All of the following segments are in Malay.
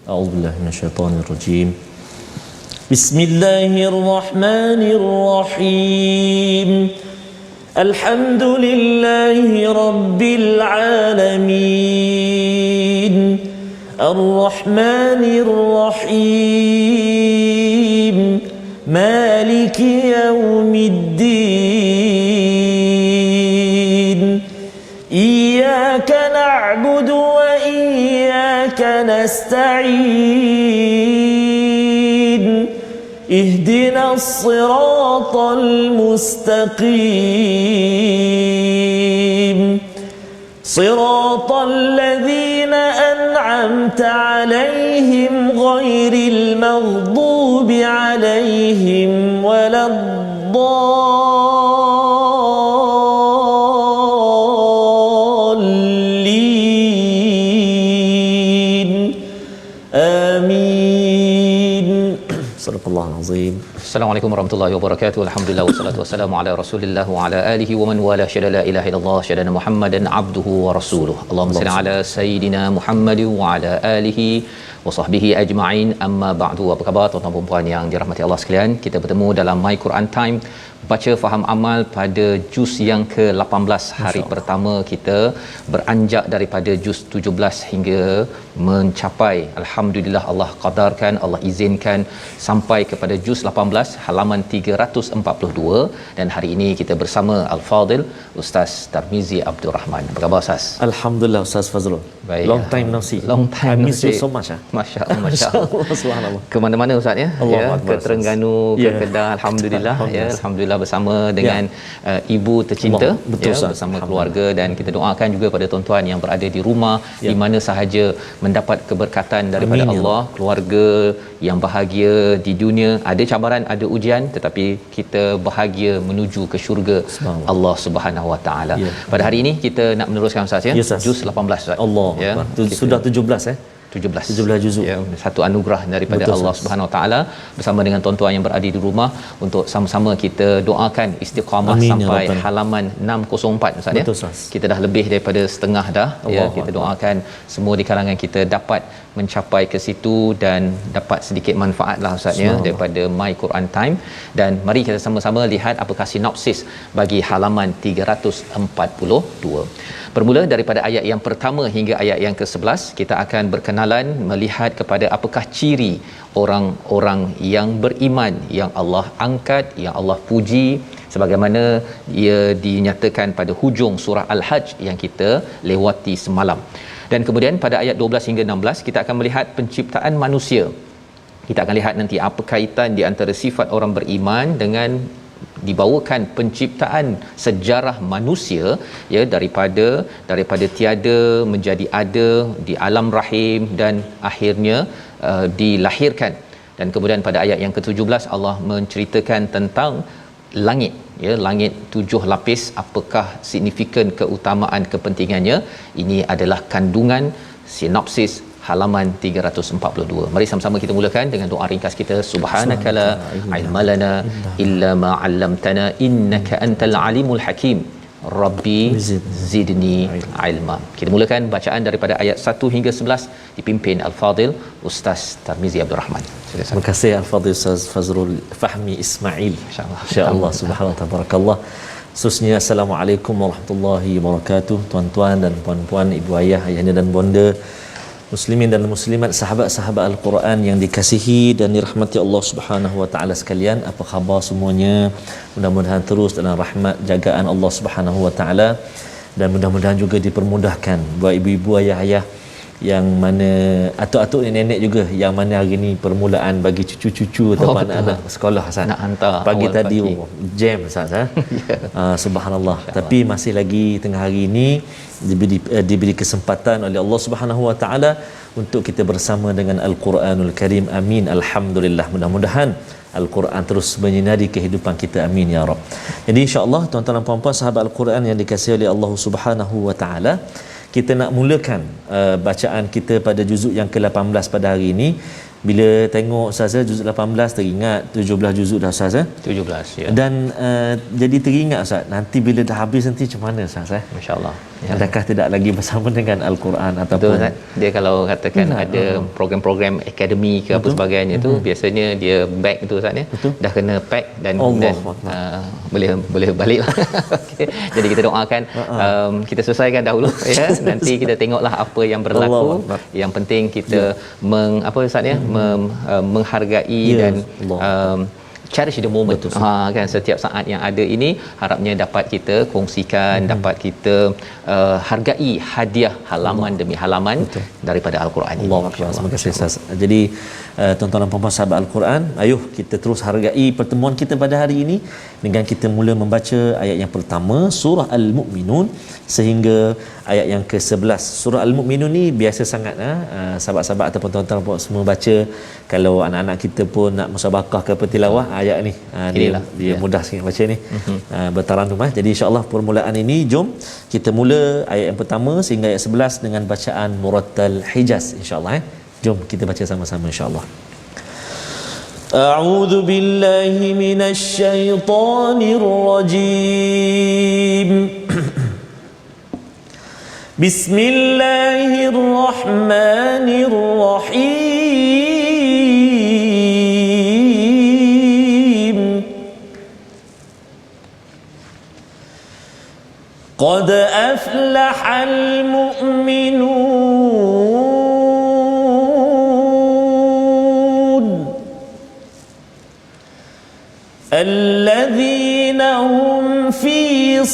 A'udzubillahi minasyaitonirrajim. Bismillahirrahmanirrahim. Alhamdulillahi rabbil alamin. Ar-Rahmanir Rahim. Maliki yaumiddin. Iyyaka na'budu wa iyyaka nasta'in. Ihdinas siratal mustaqim. Siratal ladzina an'amta 'alaihim ghairil maghdubi 'alaihim waladdallin. Amin. Sadaqallahul azim. Assalamualaikum warahmatullahi wabarakatuh. Alhamdulillah wassalatu wassalamu ala Rasulillah wa ala alihi wa man wala syada la ilaha illallah syada Muhammadan abduhu wa rasuluh. Allahumma salli ala sayidina Muhammad wa ala alihi wa sahbihi ajma'in. Amma ba'du. Apa khabar tuan-tuan dan puan yang dirahmati Allah sekalian? Kita bertemu dalam My Quran Time, baca faham amal pada juz yang ke-18. Hari pertama kita beranjak daripada juz 17 hingga mencapai, alhamdulillah, Allah qadarkan, Allah izinkan sampai kepada juz 18 halaman 342, dan hari ini kita bersama Al-Fadil Ustaz Tarmizi Abdul Rahman. Apa khabar Ustaz? Alhamdulillah Ustaz Fazrul. Baik. Long time no see. Long time I no miss you see. so much. Masya-Allah, masya-Allah. Subhanallah. Ke mana-mana Ustaz ya? Allah Ya, Akbar, ke Terengganu, ke Ya. Kedah, alhamdulillah ya, Alhamdulillah. alhamdulillah bersama dengan ibu tercinta, Allah. Betul, ya, Ustaz. bersama keluarga, dan kita doakan juga pada tuan-tuan yang berada di rumah, Ya. di mana sahaja mendapat keberkatan daripada Amin, ya Allah, keluarga yang bahagia di dunia, ada cabaran, ada ujian, tetapi kita bahagia menuju ke syurga Subhanallah. Allah Subhanahu Wa Taala. Ya. Pada hari ini kita nak meneruskan Ustaz ya, Ya, Ustaz. juz 18 Ustaz. Allah Ya, Akbar. kita- Sudah 17 17 juzuk. Ya, satu anugerah daripada Betul, Allah Ustaz. Subhanahu Wa Taala, bersama dengan tuan-tuan yang berada di rumah, untuk sama-sama kita doakan istiqamah Amin, ya sampai Rabbal. halaman 604 Ustaz ya. Betul, Ustaz. Kita dah lebih daripada setengah dah ya. Allahu Kita Akbar. doakan semua di kalangan kita dapat mencapai ke situ dan dapat sedikit manfaatlah Ustaz ya Subhanallah. daripada My Quran Time. Dan mari kita sama-sama lihat apakah sinopsis bagi halaman 342. Bermula daripada ayat yang pertama hingga ayat yang ke-11, kita akan berkenalan melihat kepada apakah ciri orang-orang yang beriman yang Allah angkat, yang Allah puji, sebagaimana ia dinyatakan pada hujung surah Al-Hajj yang kita lewati semalam. Dan kemudian pada ayat 12 hingga 16 kita akan melihat penciptaan manusia. Kita akan lihat nanti apa kaitan di antara sifat orang beriman dengan dibawakan penciptaan sejarah manusia ya, daripada tiada menjadi ada di alam rahim dan akhirnya dilahirkan. Dan kemudian pada ayat yang ke-17 Allah menceritakan tentang langit ya, langit 7 lapis, apakah signifikan keutamaan kepentingannya. Ini adalah kandungan sinopsis halaman 342. Mari sama-sama kita mulakan dengan doa ringkas kita. Subhanakala ilma lana illa ma 'allamtana innaka antal alimul hakim. Rabbi zidni ilma. Kita mulakan bacaan daripada ayat 1 hingga 11 dipimpin Al-Fadil Ustaz Tarmizi Abdul Rahman. Terima kasih Al-Fadhil Ustaz Fazrul Fahmi Ismail. Insya-Allah. Insya-Allah, subhanallah, tabarakallah. Khususnya Assalamualaikum warahmatullahi wabarakatuh. Tuan-tuan dan puan-puan, ibu ayah, ayahanda dan bonda, muslimin dan muslimat, sahabat-sahabat Al-Quran yang dikasihi dan dirahmati Allah Subhanahu wa taala sekalian. Apa khabar semuanya? Mudah-mudahan terus dalam rahmat jagaan Allah Subhanahu wa taala, dan mudah-mudahan juga dipermudahkan buat ibu-ibu, ayah-ayah yang mana atuk-atuk nenek juga yang mana hari ni permulaan bagi cucu-cucu atau anak-anak sekolah Hasan. Nak hantar Pagi awal tadi pagi. jam Ustaz subhanallah. Tapi masih lagi tengah hari ini diberi kesempatan oleh Allah Subhanahu wa taala untuk kita bersama dengan Al-Quranul Karim. Amin, alhamdulillah. Mudah-mudahan Al-Quran terus menyinari kehidupan kita, amin ya rab. Jadi insya-Allah tuan-tuan dan puan-puan sahabat Al-Quran yang dikasihi oleh Allah Subhanahu wa taala, kita nak mulakan bacaan kita pada juzuk yang ke-18 pada hari ini bila tengok Ustaz juzuk 18 teringat 17 juzuk dah Ustaz 17 ya. dan jadi teringat Ustaz nanti bila dah habis nanti macam mana Ustaz Masya-Allah. Ya. Adakah tidak lagi bersama dengan Al-Quran ataupun Betul kan? Dia kalau katakan ada program-program akademi ke apa sebagainya tu biasanya dia back tu Ustaz ya. Dah kena pack dan boleh balik lah. Okay. Jadi kita doakan kita selesaikan dahulu ya. Nanti kita tengoklah apa yang berlaku. Yang penting kita apa Ustaz ya menghargai dan cherish the moment. Kan setiap saat yang ada ini harapnya dapat kita kongsikan, dapat kita hargai hadiah halaman demi halaman daripada Al-Quran ini. Terima kasih Ustaz. Jadi tuan-tuan dan puan-puan sahabat Al-Quran, ayuh kita terus hargai pertemuan kita pada hari ini dengan kita mula membaca ayat yang pertama surah Al-Mu'minun sehingga ayat yang ke-11. Surah Al-Mu'minun ni biasa sangat sahabat-sahabat ataupun tuan-tuan semua baca. Kalau anak-anak kita pun nak musabaqah ke tilawah ayat ni dia mudah sikit baca ni. Bertarannum jadi insya-Allah permulaan ini jom kita mula ayat yang pertama sehingga ayat 11 dengan bacaan murattal Hijaz insya-Allah jom kita baca sama-sama insya-Allah. A'udzu billahi minasy syaithanir rajim. Bismillahirrahmanirrahim. Qad aflahal mu'minun alladhina hum fi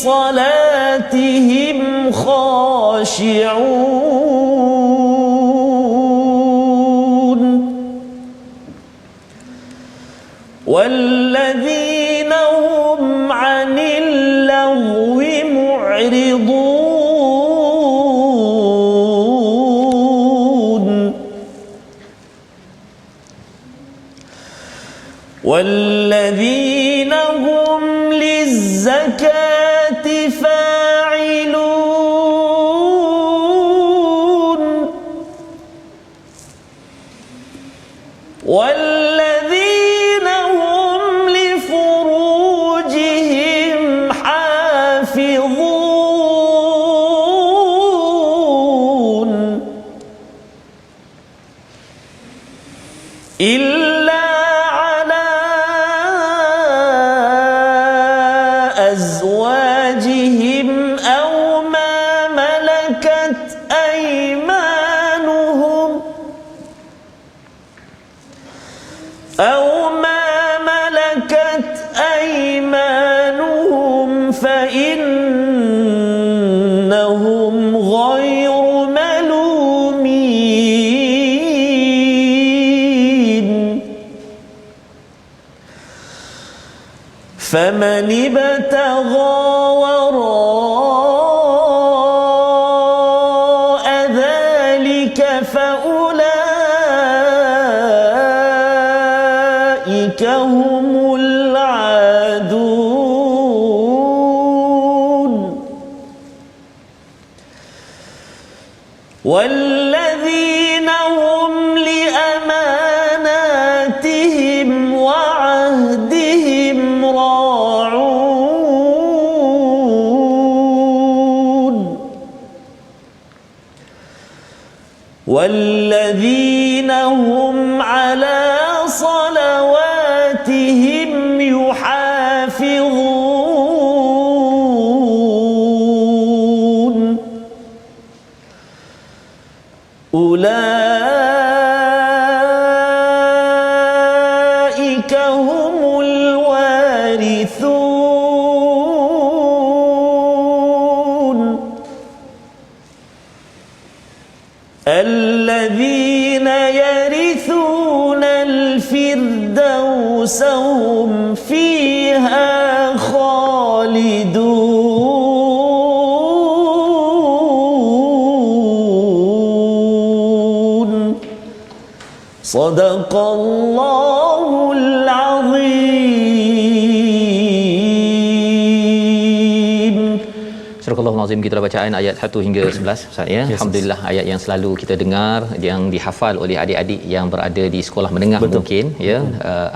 salatihim khashi'un walladhina hum 'anil lagwi mu'ridun والذين هم للزكاة فاعلون والذين هم لفروجهم حافظون إلا أزواجهم أو ما ملكت أيمانهم فإنهم غير ملومين فمن ابتغى وراء ذلك فأولئك هم العادون والذين هم لأماناتهم وعهدهم راعون والذين هم على صلواتهم يحافظون أولئك هم الوارثون الذين يرثون الفردوس هم فيها خالدون صدق الله العظيم. Surah Astagfirullahalazim, kita dah bacaan ayat 1 hingga 11 Ustaz ya. Alhamdulillah, ayat yang selalu kita dengar, yang dihafal oleh adik-adik yang berada di sekolah menengah. Betul. Mungkin ya,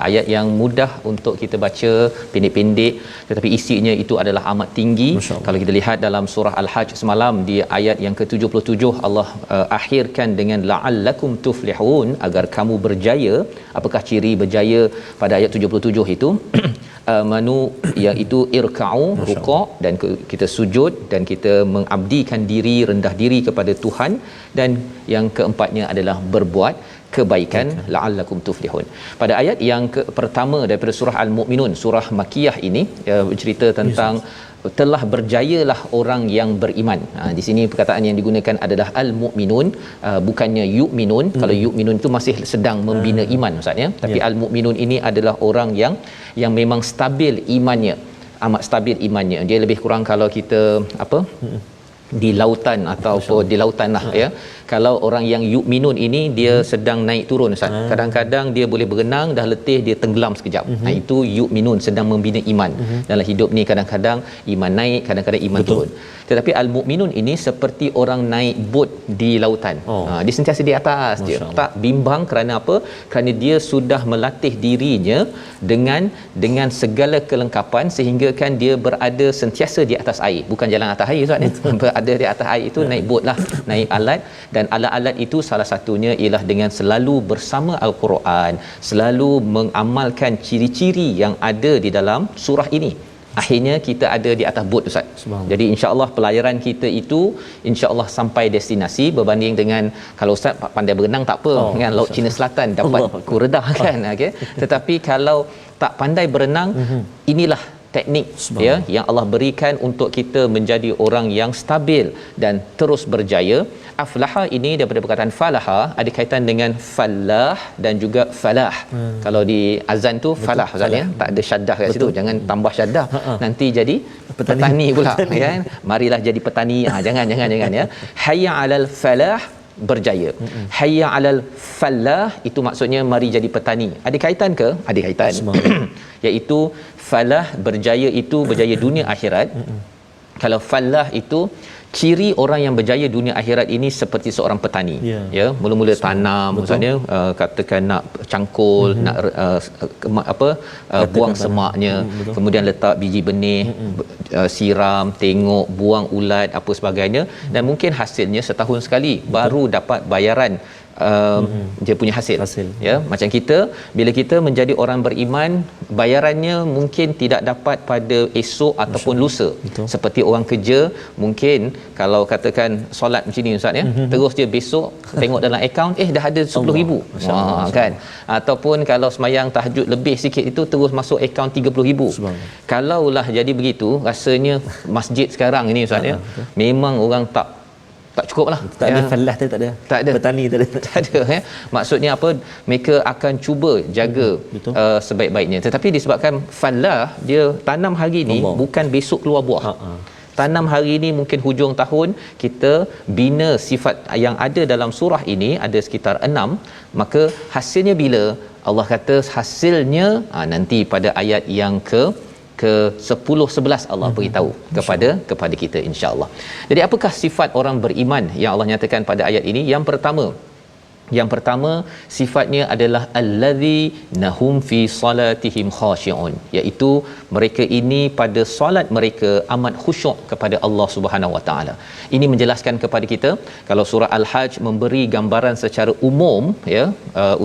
ayat yang mudah untuk kita baca, pendek-pendek, tetapi isinya itu adalah amat tinggi. Kalau kita lihat dalam surah Al-Hajj semalam di ayat yang ke-77, Allah akhirkan dengan la'allakum tuflihun, agar kamu berjaya. Apakah ciri berjaya pada ayat 77 itu? Manu, iaitu irka'u, rukuk, dan kita sujud dan kita mengabdikan diri, rendah diri kepada Tuhan, dan yang keempatnya adalah berbuat kebaikan, la'allakum tuflihun. Pada ayat yang pertama daripada surah Al-Mu'minun, surah Makkiyah ini bercerita tentang telah berjayalah orang yang beriman. Di sini perkataan yang digunakan adalah al-mu'minun, bukannya yu'minun. Kalau yu'minun itu masih sedang membina iman Ustaz ya. Tapi al-mu'minun ini adalah orang yang memang stabil imannya, amat stabil imannya. Dia lebih kurang kalau kita di lautan ataupun di lautan lah ya. Kalau orang yang yu'minun ini dia sedang naik turun Ustaz. Kadang-kadang dia boleh berenang, dah letih dia tenggelam sekejap. Itu yu'minun, sedang membina iman. Dalam hidup ni kadang-kadang iman naik, kadang-kadang iman turun. Tetapi al-mu'minun ini seperti orang naik bot di lautan. Dia sentiasa di atas dia. Tak bimbang kerana apa? Kerana dia sudah melatih dirinya dengan segala kelengkapan, sehingga kan dia berada sentiasa di atas air. Bukan jalan atas air Ustaz ni. Berada di atas air itu naik bot lah, naik alat. Dan alat-alat itu salah satunya ialah dengan selalu bersama Al-Quran, selalu mengamalkan ciri-ciri yang ada di dalam surah ini. Akhirnya kita ada di atas bot Ustaz. Jadi insya-Allah pelayaran kita itu insya-Allah sampai destinasi, berbanding dengan kalau Ustaz pandai berenang tak apa, kan Laut Cina Selatan dapat kuredah kan, okey. Tetapi kalau tak pandai berenang, inilah teknik ya yang Allah berikan untuk kita menjadi orang yang stabil dan terus berjaya. Aflaha ini daripada perkataan falaha, ada kaitan dengan falah dan juga falah. Kalau di azan tu falah Ustaz ya, tak ada syaddah kat situ. Jangan tambah syaddah, nanti jadi petani pula ya. Marilah jadi petani. Jangan ya. Hayya 'alal falah, berjaya. Hayya 'alal falah itu maksudnya mari jadi petani. Ada kaitan ke? Ada kaitan. Iaitu falah, berjaya itu berjaya dunia akhirat. Kalau falah itu ciri orang yang berjaya dunia akhirat ini seperti seorang petani. Ya, mula-mula tanam misalnya, katakan nak cangkul, nak buang semaknya, kemudian letak biji benih, siram, tengok, buang ulat apa sebagainya, dan mungkin hasilnya setahun sekali baru dapat bayaran. Dia punya hasil. Ya, macam kita bila kita menjadi orang beriman, bayarannya mungkin tidak dapat pada esok ataupun lusa. Seperti orang kerja, mungkin kalau katakan solat macam ni Ustaz ya, terus dia besok tengok dalam akaun dah ada 10,000 kan. Ataupun kalau semayang tahajud lebih sikit itu terus masuk akaun 30,000. Kalaulah jadi begitu, rasanya masjid sekarang ini Ustaz ya, memang orang tak cukup lah. Tak ada falah tu, tak ada. Petani tak ada ya. Maksudnya apa? Mereka akan cuba jaga sebaik-baiknya. Tetapi disebabkan falah, dia tanam hari ni bukan besok keluar buah. Tanam hari ini mungkin hujung tahun kita bina sifat yang ada dalam surah ini, ada sekitar 6. Maka hasilnya bila? Allah kata hasilnya nanti pada ayat yang ke 10-11 Allah beritahu kepada kita insya-Allah. Jadi apakah sifat orang beriman yang Allah nyatakan pada ayat ini? Yang pertama sifatnya adalah allazi nahum fi salatihim khashi'un, iaitu mereka ini pada solat mereka amat khusyuk kepada Allah Subhanahu Wa Taala. Ini menjelaskan kepada kita, kalau surah Al-Hajj memberi gambaran secara umum ya,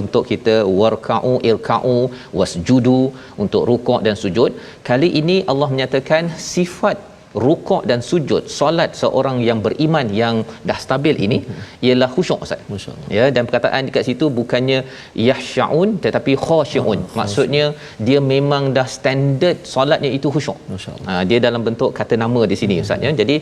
untuk kita warka'u irka'u wasjudu, untuk rukuk dan sujud. Kali ini Allah menyatakan sifat rukuk dan sujud solat seorang yang beriman yang dah stabil ini ialah khusyuk Ustaz. Ya, dan perkataan dekat situ bukannya yahsyaun tetapi khasyiun. Maksudnya dia memang dah standard solatnya itu khusyuk. Dia dalam bentuk kata nama di sini Ustaz ya. Jadi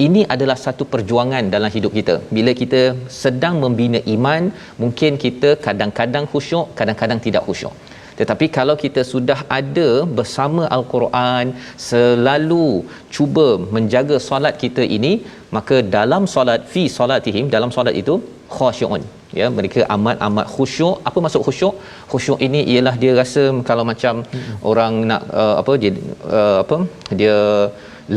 ini adalah satu perjuangan dalam hidup kita. Bila kita sedang membina iman, mungkin kita kadang-kadang khusyuk, kadang-kadang tidak khusyuk. Tetapi kalau kita sudah ada bersama Al-Quran, selalu cuba menjaga solat kita ini, maka dalam solat fi solatihim, dalam solat itu khasyi'un, ya, mereka amat khusyuk. Apa maksud khusyuk? Khusyuk ini ialah dia rasa kalau macam orang nak dia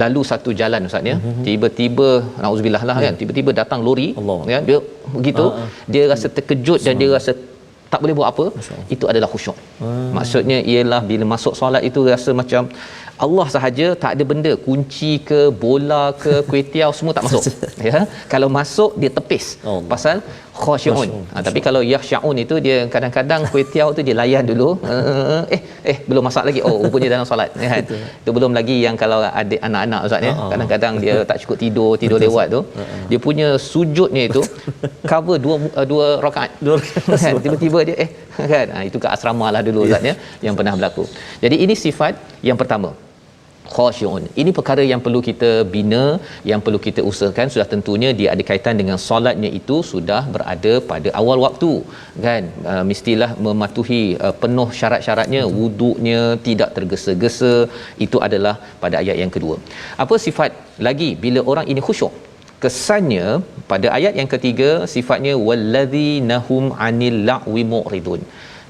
lalu satu jalan ustaz ya, tiba-tiba nauzubillah lah kan, tiba-tiba datang lori ya, dia begitu dia rasa terkejut dan dia rasa tak boleh buat apa. Itu adalah khusyuk. Maksudnya ialah bila masuk solat itu rasa macam Allah sahaja, tak ada benda, kunci ke, bola ke, kuih-tiaw semua tak masuk. Ya, kalau masuk dia tepis. Pasal khushu'un. Tapi kalau yakhsha'un itu dia kadang-kadang kuih-tiaw tu dia layan dulu. Belum masak lagi. Oh, rupanya dalam solat kan. Itu belum lagi yang kalau adik anak-anak ustaz ya. Kadang-kadang dia tak cukup tidur lewat tu. Dia punya sujudnya itu cover dua rakaat. Kan? Tiba-tiba dia kan. Itu ke asrama lah dulu ustaz ya, yang pernah berlaku. Jadi ini sifat yang pertama, khushu'un. Ini perkara yang perlu kita bina, yang perlu kita usahakan. Sudah tentunya dia ada kaitan dengan solatnya itu sudah berada pada awal waktu kan. Mestilah mematuhi penuh syarat-syaratnya, wuduknya tidak tergesa-gesa. Itu adalah pada ayat yang kedua. Apa sifat lagi bila orang ini khusyuk? Kesannya pada ayat yang ketiga sifatnya wallazina-hum 'anil la'wi mu'ridun.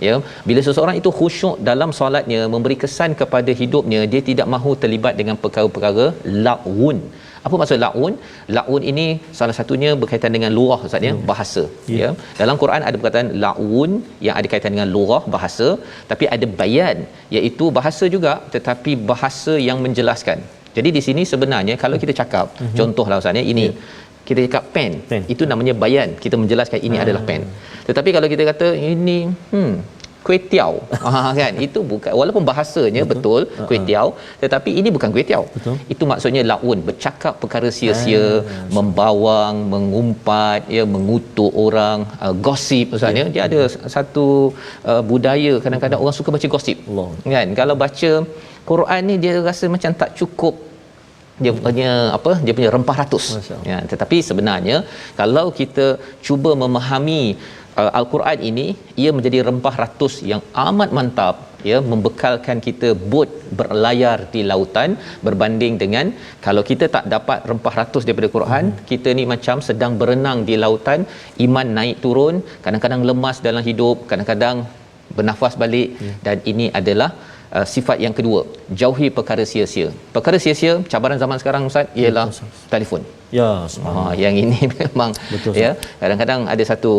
Ya, bila seseorang itu khusyuk dalam solatnya, memberi kesan kepada hidupnya, dia tidak mahu terlibat dengan perkara-perkara la'un. Apa maksud la'un? La'un ini salah satunya berkaitan dengan lughah ustaz ya, bahasa. Ya, dalam Quran ada perkataan la'un yang ada kaitan dengan lughah, bahasa, tapi ada bayan iaitu bahasa juga tetapi bahasa yang menjelaskan. Jadi di sini sebenarnya kalau kita cakap contohlah ustaz ya, ini kita cakap pen, itu namanya bayan, kita menjelaskan ini adalah pen. Tetapi kalau kita kata ini kuih-tiaw kan, itu bukan, walaupun bahasanya betul kuih-tiaw, tetapi ini bukan kuih-tiaw. Itu maksudnya laun, bercakap perkara sia-sia, membawang, mengumpat ya, mengutuk orang, gosip ustaz ya. Dia ada satu budaya, kadang-kadang orang suka baca gosip kan. Kalau baca Quran ni dia rasa macam tak cukup, dia punya apa, dia punya rempah ratus ya. Tetapi sebenarnya kalau kita cuba memahami Al-Quran ini, ia menjadi rempah ratus yang amat mantap ya, membekalkan kita bot berlayar di lautan, berbanding dengan kalau kita tak dapat rempah ratus daripada Quran, kita ni macam sedang berenang di lautan, iman naik turun, kadang-kadang lemas dalam hidup, kadang-kadang bernafas balik. Dan ini adalah sifat yang kedua, jauhi perkara sia-sia. Perkara sia-sia cabaran zaman sekarang ustaz ialah telefon. Ya, yang ini memang betul, ya. Kadang-kadang ada satu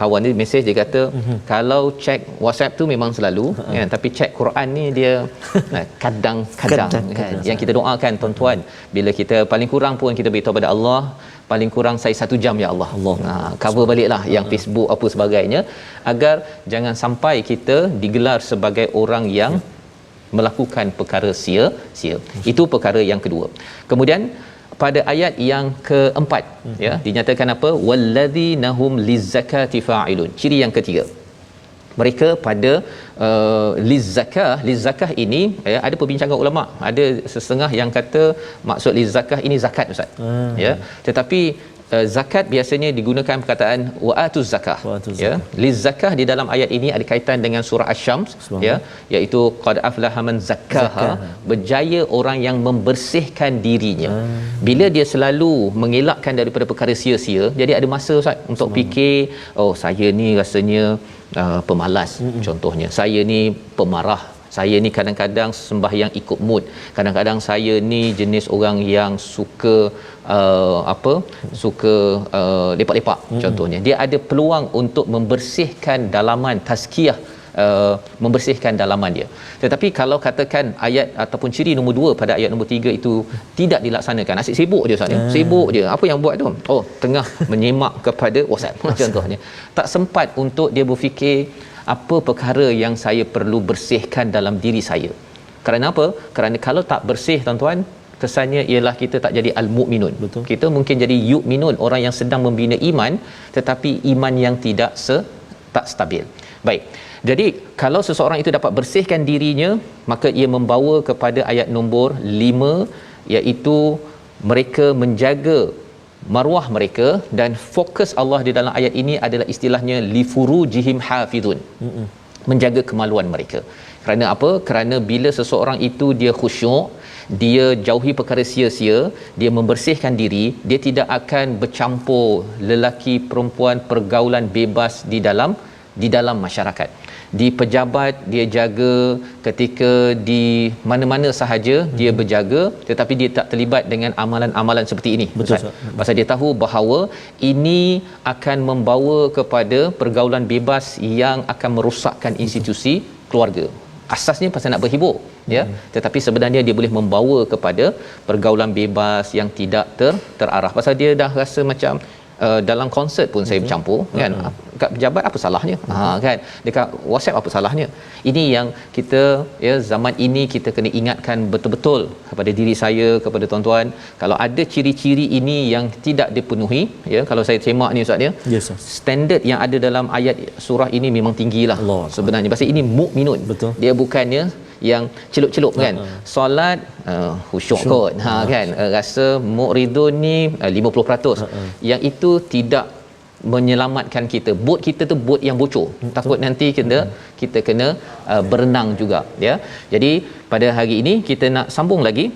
kawan ni mesej, dia kata kalau check WhatsApp tu memang selalu ya, tapi check Quran ni dia kadang-kadang kan. Yang kita doakan tuan-tuan, bila kita paling kurang pun kita beritahu pada Allah, paling kurang saya 1 jam ya Allah. Cover baliklah yang Facebook apa sebagainya, agar jangan sampai kita digelar sebagai orang yang melakukan perkara sia-sia. Itu perkara yang kedua. Kemudian pada ayat yang keempat ya, dinyatakan apa? Wallazina-hum lizzakati fa'ilun. Ciri yang ketiga, mereka pada lizzakah ini ya, ada perbincangan ulama. Ada setengah yang kata maksud lizzakah ini zakat ustaz. Ya, tetapi zakat biasanya digunakan perkataan wa'atuz zakah ya. Lizzakah di dalam ayat ini ada kaitan dengan surah Asy-Syams ya, iaitu qad aflaha man zakkaha, berjaya orang yang membersihkan dirinya. Bila dia selalu mengelakkan daripada perkara sia-sia, jadi ada masa ustaz untuk fikir, oh saya ni rasanya pemalas, contohnya saya ni pemarah, saya ni kadang-kadang sembahyang ikut mood, kadang-kadang saya ni jenis orang yang suka suka lepak-lepak contohnya. Dia ada peluang untuk membersihkan dalaman, tazkiyah, membersihkan dalaman dia. Tetapi kalau katakan ayat ataupun ciri nombor 2 pada ayat nombor 3 itu tidak dilaksanakan, asyik sibuk dia ustaz ya, sibuk dia, apa yang buat tu, oh tengah menyimak kepada WhatsApp contohnya, tak sempat untuk dia berfikir apa perkara yang saya perlu bersihkan dalam diri saya. Kerana apa? Kerana kalau tak bersih tuan-tuan, kesannya ialah kita tak jadi al-mu'minun. Kita mungkin jadi yu'minun, orang yang sedang membina iman, tetapi iman yang tak stabil. Baik. Jadi kalau seseorang itu dapat bersihkan dirinya, maka ia membawa kepada ayat nombor 5, iaitu mereka menjaga maruah mereka, dan fokus Allah di dalam ayat ini adalah istilahnya li furujihim hafizun, menjaga kemaluan mereka. Kerana apa? Kerana bila seseorang itu dia khusyuk, dia jauhi perkara sia-sia, dia membersihkan diri, dia tidak akan bercampur lelaki perempuan, pergaulan bebas di dalam masyarakat. di pejabat dia jaga, ketika di mana-mana sahaja dia berjaga, tetapi dia tak terlibat dengan amalan-amalan seperti ini. Betul, Ustaz. Pasal dia tahu bahawa ini akan membawa kepada pergaulan bebas yang akan merosakkan institusi keluarga. Asasnya pasal nak berhibur, ya, tetapi sebenarnya dia boleh membawa kepada pergaulan bebas yang tidak terarah. Pasal dia dah rasa macam dalam konsert pun saya bercampur, kan. Dekat pejabat apa salahnya, kan, dekat WhatsApp apa salahnya. Ini yang kita, ya, zaman ini kita kena ingatkan betul-betul kepada diri saya, kepada tuan-tuan, kalau ada ciri-ciri ini yang tidak dipenuhi, ya, kalau saya semak ni Ustaz, ya, yes, standard yang ada dalam ayat surah ini memang tinggilah Allah sebenarnya. Pasal ini mukminun, betul, dia bukannya yang celup-celup, kan. Solat khusyuk kot, kan, rasa mu'ridun ni 50%. Yang itu tidak menyelamatkan kita. Bot kita tu bot yang bocor. Takut nanti kita kena berenang juga, ya. Jadi pada hari ini kita nak sambung lagi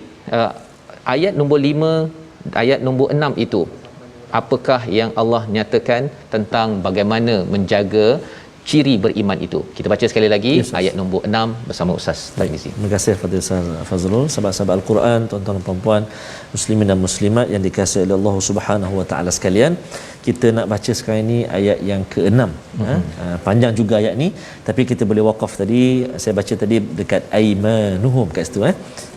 ayat nombor 5, ayat nombor 6 itu. Apakah yang Allah nyatakan tentang bagaimana menjaga ciri beriman itu. Kita baca sekali lagi, yes, ayat nombor 6 bersama Ustaz Tarmizi. Terima kasih kepada Ustaz Fazrul, sahabat-sahabat Al-Quran, tuan-tuan dan puan-puan, muslimin dan muslimat yang dikasihi oleh Allah Subhanahu wa taala sekalian. Kita nak baca sekarang ini ayat yang ke-6. Panjang juga ayat ni, tapi kita boleh waqaf tadi. Saya baca tadi dekat aimanuhum kat situ,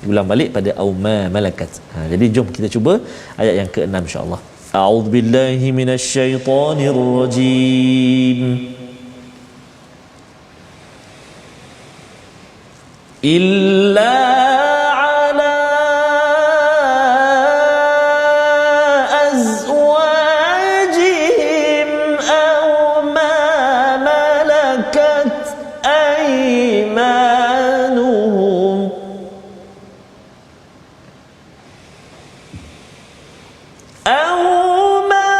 ulang balik pada auma malakat. Jadi jom kita cuba ayat yang ke-6 insya-Allah. A'udzubillahi minasyaitonirrajim. إلا على أزواجهم أو ما ملكت أيمانهم أو ما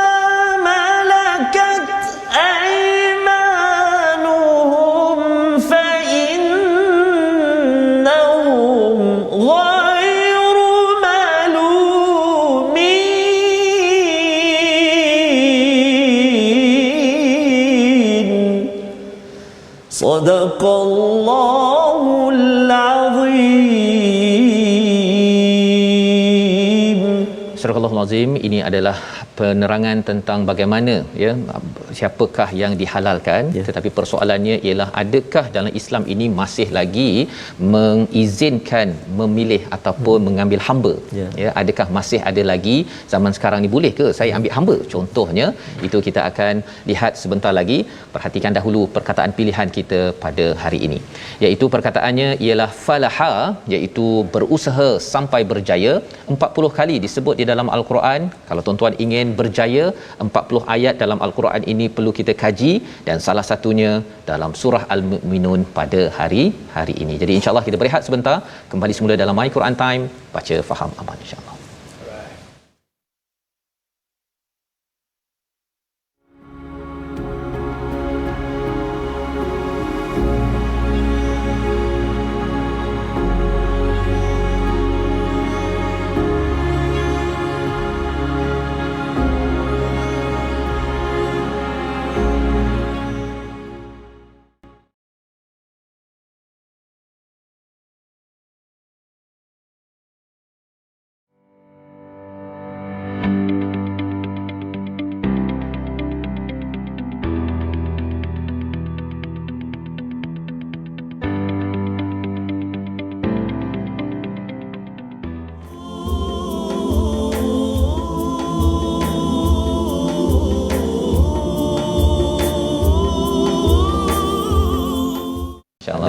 ملكت أيمانهم فإنهم غير ملومين صدق الله العظيم. Surah Al-Azim ini adalah penerangan tentang bagaimana, ya, siapakah yang dihalalkan, tetapi persoalannya ialah adakah dalam Islam ini masih lagi mengizinkan memilih ataupun mengambil hamba, ya, adakah masih ada lagi zaman sekarang ni boleh ke saya ambil hamba contohnya. Itu kita akan lihat sebentar lagi. Perhatikan dahulu perkataan pilihan kita pada hari ini, iaitu perkataannya ialah falaha, iaitu berusaha sampai berjaya. 40 kali disebut di dalam Al-Quran. Kalau tuan-tuan ingin berjaya, 40 ayat dalam Al-Quran ini perlu kita kaji, dan salah satunya dalam surah Al-Mu'minun pada hari ini. Jadi insya-Allah kita berehat sebentar, kembali semula dalam My Quran Time, baca faham amal insya-Allah.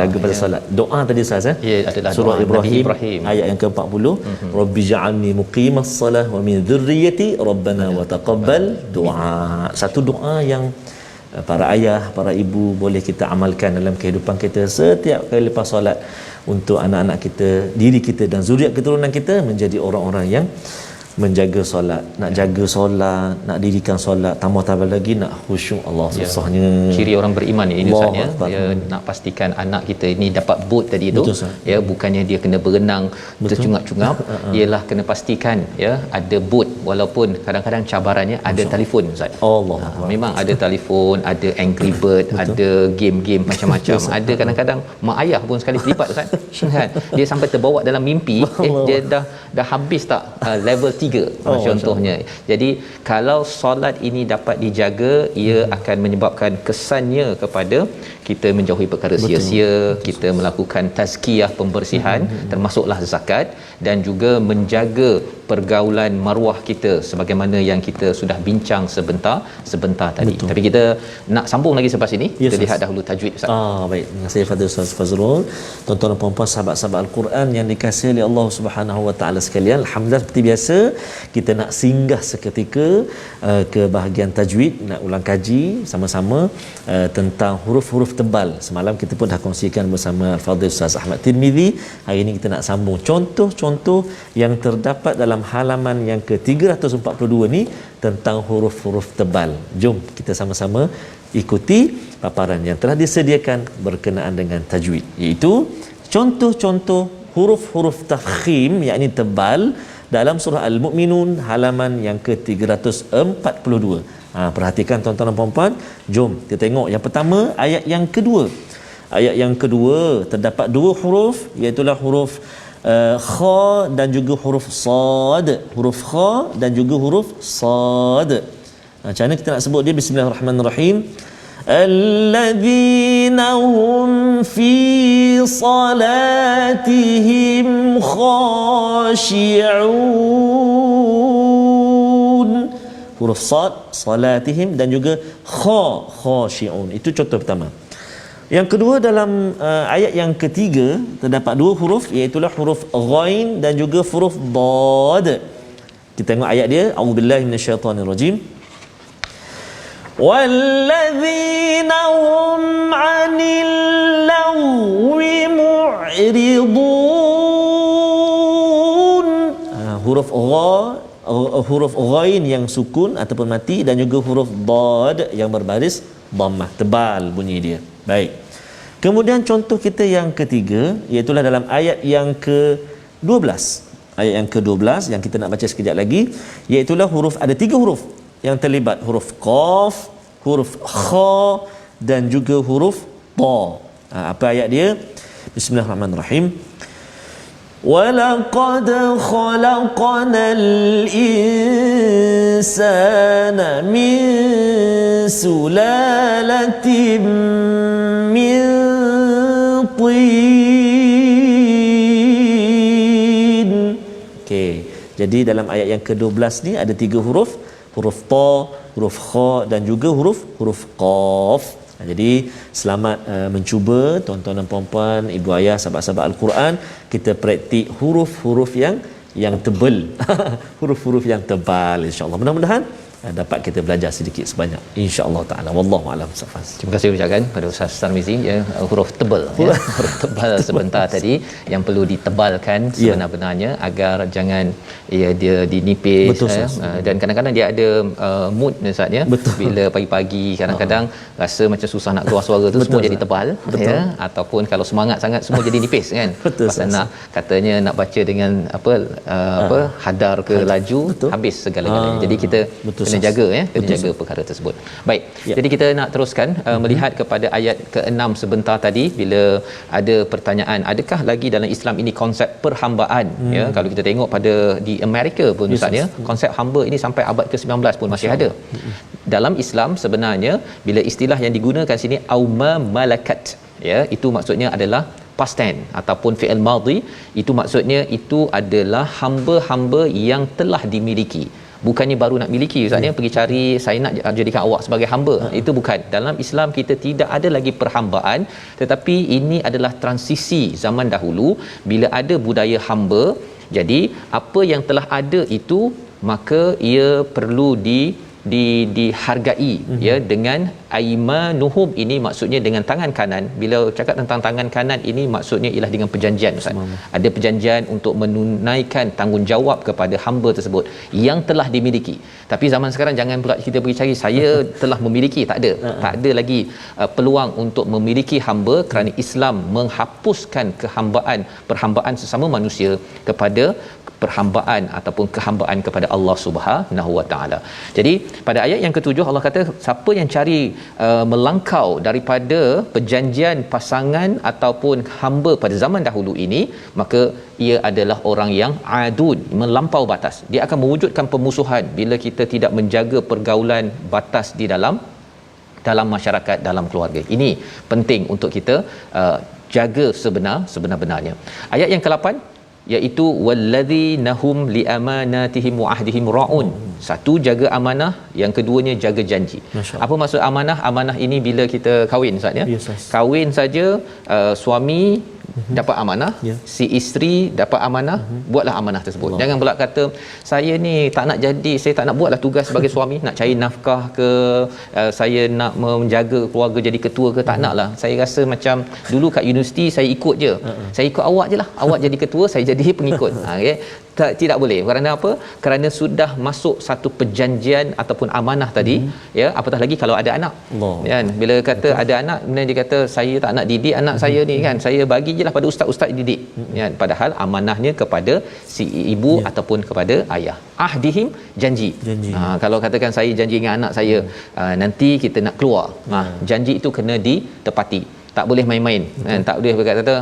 Jaga pada solat. Doa tadi Ustaz, Ya, adalah surah doa Nabi Ibrahim ayat yang ke-40. Rabbi ja'alni muqimas salah wa min dhurriyyati rabbana wa taqabbal du'a. Satu doa yang para ayah, para ibu boleh kita amalkan dalam kehidupan kita setiap kali lepas solat, untuk anak-anak kita, diri kita dan zuriat keturunan kita menjadi orang-orang yang menjaga solat, nak jaga solat, nak dirikan solat, tambah lagi nak khusyuk. Allah, susahnya. Ciri orang beriman ini Allah Ustaz ya. Dia nak pastikan anak kita ini dapat boat tadi tu. Betul, ya, bukannya dia kena berenang tercungap-cungap, ialah kena pastikan ya ada boat, walaupun kadang-kadang cabarannya ada telefon Ustaz. Allah. Memang ada telefon, ada Angry Bird, ada game-game macam-macam. Ada kadang-kadang mak ayah pun sekali terlibat Ustaz. Kan? Dia sampai terbawa dalam mimpi, dia dah habis tak level 3 contohnya. Jadi kalau solat ini dapat dijaga, ia akan menyebabkan kesannya kepada kita menjauhi perkara sia-sia, kita melakukan tazkiyah, pembersihan, termasuklah zakat, dan juga menjaga pergaulan maruah kita sebagaimana yang kita sudah bincang sebentar tadi. Betul. Tapi kita nak sambung lagi selepas ini. Yes, Kita lihat dahulu tajwid Ustaz. Baik. Terima kasih kepada Ustaz Fazrul. Tuan-tuan dan puan-puan sahabat-sahabat Al-Quran yang dikasihi oleh Allah Subhanahu Wa Taala sekalian, alhamdulillah seperti biasa kita nak singgah seketika ke bahagian tajwid, nak ulang kaji sama-sama tentang huruf-huruf tebal. Semalam kita pun dah kongsikan bersama Al-Fadhil Ustaz Ahmad Tirmizi. Hari ini kita nak sambung contoh-contoh yang terdapat dalam halaman yang ke-342 ni tentang huruf-huruf tebal. Jom kita sama-sama ikuti paparan yang telah disediakan berkenaan dengan tajwid, iaitu contoh-contoh huruf-huruf tafkhim yakni tebal dalam surah Al-Mu'minun halaman yang ke-342. Perhatikan tuan-tuan dan puan-puan. Jom kita tengok yang pertama, ayat yang kedua. Ayat yang kedua terdapat dua huruf, iaitu huruf kha dan juga huruf sad. Huruf kha dan juga huruf sad. Macam mana kita nak sebut dia? Bismillahirrahmanirrahim. Alladzina hum fi salatihim khashi'un. Huruf sad, salatihim, dan juga kha, khashi'un. Itu contoh pertama. Yang kedua, dalam ayat yang ketiga terdapat dua huruf, iaitu huruf ghain dan juga huruf dad. Kita tengok ayat dia. A'udzubillahi minasyaitonirrajim. Walladzina hum 'anil lagwi mu'ridun. Huruf ghain yang sukun ataupun mati, dan juga huruf dad yang berbaris dhammah, tebal bunyi dia. Baik. Kemudian contoh kita yang ketiga, iaitu dalam ayat yang ke-12. Ayat yang ke-12 yang kita nak baca sekejap lagi, iaitu huruf, ada tiga huruf yang terlibat, huruf qaf, huruf kha dan juga huruf ta. Apa ayat dia? Bismillahirrahmanirrahim. وَلَقَدْ خَلَقْنَا الْإِنسَانَ مِنْ سُلَالَةٍ مِنْ طِينٍ. Okey. Jadi dalam ayat yang ke-12 ni ada tiga huruf, huruf ta, huruf kha dan juga huruf qaf. Jadi selamat mencuba tuan-tuan dan puan-puan, ibu ayah, sahabat-sahabat Al-Quran, kita praktik huruf-huruf yang tebal. Huruf-huruf yang tebal, insya-Allah. Mudah-mudahan dapat kita belajar sedikit sebanyak, insya-Allah taala. Wallahu a'lam. Terima kasih ucapkan pada Ustaz Tarmizi ya, huruf tebal ya. Huruf tebal sebentar tadi yang perlu ditebalkan sebenar-benarnya agar jangan dia dinipis. Betul, dan kadang-kadang dia ada mood Ustaz ya. Bila pagi-pagi kadang-kadang rasa macam susah nak keluar suara tu, semua jadi tebal ya, ataupun kalau semangat sangat semua jadi nipis kan. Pasal nak katanya nak baca dengan apa hadar ke laju, habis segala-galanya. Jadi kita kena jaga ya, kena jaga perkara tersebut. Baik. Jadi kita nak teruskan melihat kepada ayat ke-6 sebentar tadi, bila ada pertanyaan, adakah lagi dalam Islam ini konsep perhambaan ya? Kalau kita tengok pada di Amerika pun Ustaz ya, konsep hamba ini sampai abad ke-19 pun masih ada. Dalam Islam sebenarnya bila istilah yang digunakan sini auma malakat ya, itu maksudnya adalah past tense ataupun fi'il madhi, itu maksudnya itu adalah hamba-hamba yang telah dimiliki. Bukannya baru nak miliki Ustaz ya, pergi cari saya nak jadikan awak sebagai hamba. Itu bukan. Dalam Islam kita tidak ada lagi perhambaan, tetapi ini adalah transisi zaman dahulu bila ada budaya hamba. Jadi apa yang telah ada itu maka ia perlu dihargai ya dengan Aimanuhum ini maksudnya dengan tangan kanan. Bila cakap tentang tangan kanan ini maksudnya ialah dengan perjanjian, Ustaz. Ada perjanjian untuk menunaikan tanggungjawab kepada hamba tersebut yang telah dimiliki. Tapi zaman sekarang jangan pula kita pergi cari saya telah memiliki, tak ada. Tak ada lagi peluang untuk memiliki hamba, kerana Islam menghapuskan perhambaan sesama manusia kepada perhambaan ataupun kehambaan kepada Allah Subhanahu Wa Taala. Jadi pada ayat yang ketujuh Allah kata siapa yang cari melangkau daripada perjanjian pasangan ataupun hamba pada zaman dahulu ini, maka ia adalah orang yang adud, melampau batas. Dia akan mewujudkan pemusuhan bila kita tidak menjaga pergaulan batas di dalam masyarakat, dalam keluarga. Ini penting untuk kita jaga sebenar-benarnya. Ayat yang ke-8 iaitu wallazina-hum liamanatihim wa ahdihim raun. Satu, jaga amanah, yang keduanya jaga janji. Apa maksud amanah? Amanah ini bila kita kahwin, Ustaz ya. Yes, kahwin saja suami dapat amanah, si isteri dapat amanah, buatlah amanah tersebut. Jangan pula kata saya ni tak nak jadi, saya tak nak buatlah tugas sebagai suami, nak cari nafkah ke, saya nak menjaga keluarga jadi ketua ke, tak naklah. Saya rasa macam dulu kat universiti saya ikut je. Saya ikut awak je lah. Awak jadi ketua, saya jadi pengikut. Okay? Tidak boleh. Kerana apa? Kerana sudah masuk satu perjanjian ataupun amanah tadi, ya, apatah lagi kalau ada anak. Kan? Bila kata ada anak, kemudian dia kata saya tak nak didik anak saya ni kan, saya bagi je lah pada ustaz-ustaz didik. Kan? Padahal amanahnya kepada si ibu ataupun kepada ayah. Ahdihim, janji. Kalau katakan saya janji dengan anak saya, nanti kita nak keluar. Janji itu kena ditepati. Tak boleh main-main. Kan? Tak boleh berkata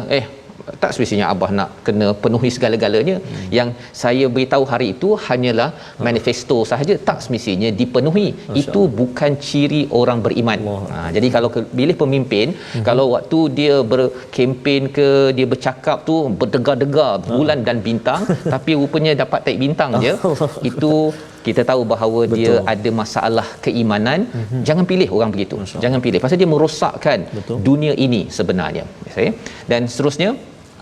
tak semestinya abah nak kena penuhi segala-galanya. Yang saya beritahu hari itu hanyalah manifesto sahaja, tak semestinya dipenuhi. Itu bukan ciri orang beriman. Jadi kalau pilih pemimpin, kalau waktu dia berkempen ke, dia bercakap tu berdegar-degar bulan dan bintang, tapi rupanya dapat taik bintang je, itu kita tahu bahawa dia ada masalah keimanan. Jangan pilih orang begitu. Jangan pilih, pasal dia merosakkan dunia ini sebenarnya. Dan seterusnya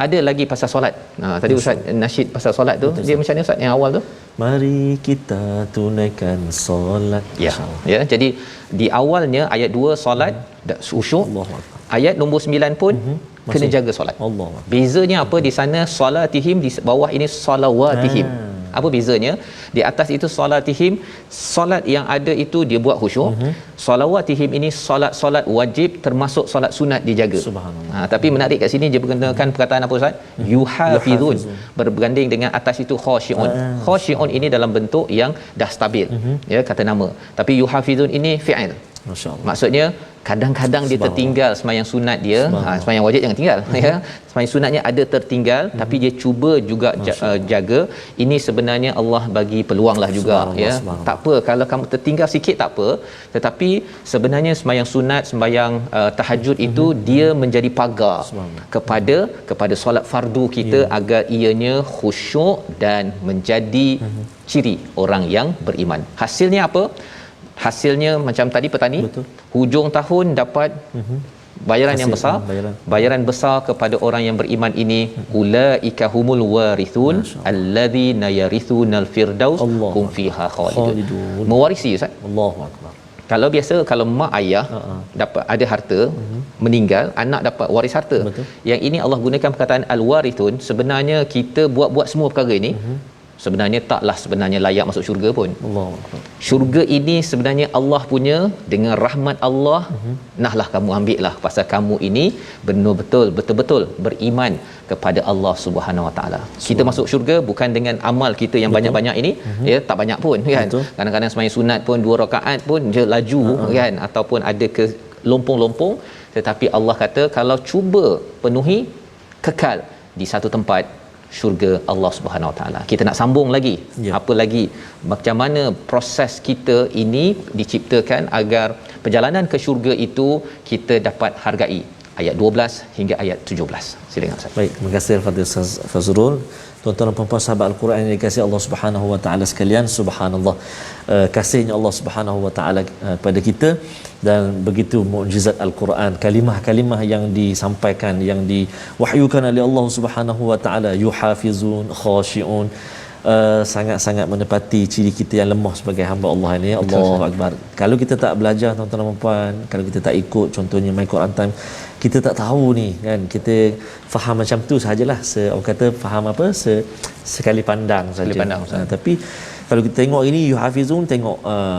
ada lagi pasal solat. Tadi Ustaz nasyid pasal solat tu, dia macam mana Ustaz yang awal tu? Mari kita tunaikan solat. Ya, jadi di awalnya ayat 2 solat khusyuk. Ayat nombor 9 pun kena jaga solat. Bezanya apa di sana? Solatihim, di bawah ini salawatihim. Apa bezanya? Di atas itu solatihim, solat yang ada itu dia buat khusyuk. Salawatihim ini solat wajib termasuk solat sunat dijaga. Subhanallah. Tapi menarik kat sini dia menggunakan perkataan apa Ustaz? Yuhafizun. Berbanding dengan atas itu khashi'un. Khashi'un ini dalam bentuk yang dah stabil. Ya, kata nama. Tapi yuhafizun ini fi'il. Maksudnya kadang-kadang dia tertinggal semayang sunat dia, semayang wajib jangan tinggal, ya. Semayang sunatnya ada tertinggal, tapi dia cuba juga jaga. Ini sebenarnya Allah bagi peluanglah juga, ya. Tak apa kalau kamu tertinggal sikit, tak apa, tetapi sebenarnya semayang sunat, semayang tahajud itu dia menjadi pagar kepada solat fardu kita, agar ianya khusyuk dan menjadi ciri orang yang beriman. Hasilnya apa? Hasilnya macam tadi petani, hujung tahun dapat bayaran yang besar, bayaran besar kepada orang yang beriman ini. Ulaika humul warithun alladzina yarithunal firdaus hum fiha khalidun. Mewarisi, Ustaz. Allahu akbar. Kalau biasa kalau mak ayah dapat ada harta, meninggal, anak dapat waris harta. Yang ini Allah gunakan perkataan al-warithun. Sebenarnya kita buat semua perkara ini, sebenarnya taklah sebenarnya layak masuk syurga pun. Syurga ini sebenarnya Allah punya, dengan rahmat Allah. Nahlah kamu ambil lah, pasal kamu ini betul-betul beriman kepada Allah Subhanahu Wa Taala. Kita masuk syurga bukan dengan amal kita yang banyak-banyak ini, ya, tak banyak pun kan. Kadang-kadang sembahyang sunat pun 2 rakaat pun je laju kan, ataupun ada ke lompong-lompong, tetapi Allah kata kalau cuba penuhi, kekal di satu tempat, syurga Allah Subhanahu Wa Taala. Kita nak sambung lagi. Apa lagi? Macam mana proses kita ini diciptakan agar perjalanan ke syurga itu kita dapat hargai. Ayat 12 hingga ayat 17. Silakan Ustaz. Baik, terima kasih Fadil Ustaz Fazrul. Tuan-tuan dan puan-puan sahabat Al-Quran yang dikasihi Allah Subhanahu Wa Taala sekalian, subhanallah, kasihnya Allah Subhanahu Wa Taala kepada kita, dan begitu mukjizat Al-Quran, kalimah-kalimah yang disampaikan, yang diwahyukan oleh Allah Subhanahu Wa Taala, yuhafizun, khashi'un, sangat-sangat menepati ciri kita yang lemah sebagai hamba Allah ini. Allahu Akbar. Kalau kita tak belajar tuan-tuan dan puan, kalau kita tak ikut contohnya My Quran Time, kita tak tahu ni kan, kita faham macam tu sajalah, orang kata faham apa, sekali pandang saja. Tapi kalau kita tengok ini yuhafizun, tengok